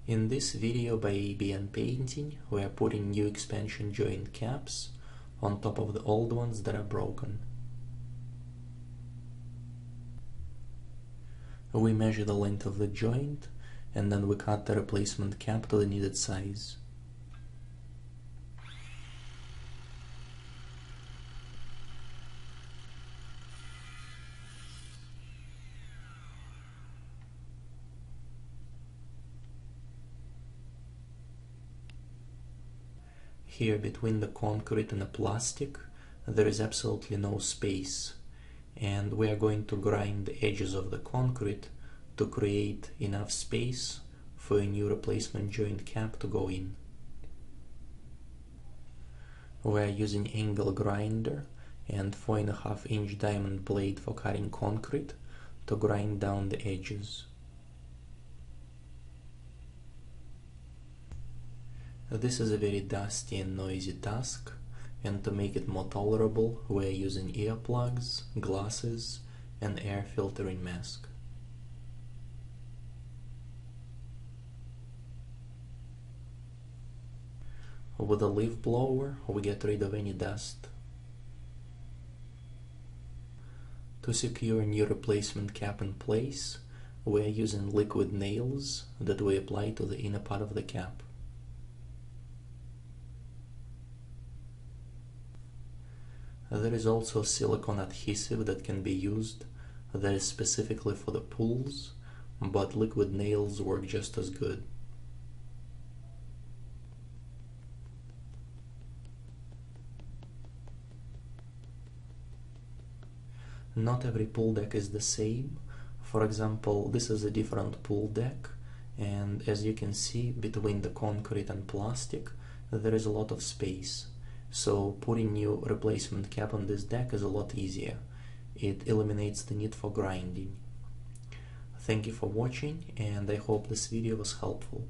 In this video by ABN Painting, we are putting new expansion joint caps on top of the old ones that are broken. We measure the length of the joint and then we cut the replacement cap to the needed size. Here between the concrete and the plastic there is absolutely no space, and we are going to grind the edges of the concrete to create enough space for a new replacement joint cap to go in. We are using angle grinder and 4.5-inch diamond blade for cutting concrete to grind down the edges. This is a very dusty and noisy task, and to make it more tolerable we are using earplugs, glasses and air filtering mask. With a leaf blower we get rid of any dust. To secure a new replacement cap in place, we are using liquid nails that we apply to the inner part of the cap. There is also silicone adhesive that can be used that is specifically for the pulls, but liquid nails work just as good. Not every pull deck is the same. For example, this is a different pull deck, and as you can see between the concrete and plastic there is a lot of space. So putting new replacement cap on this deck is a lot easier. It eliminates the need for grinding. Thank you for watching, and I hope this video was helpful.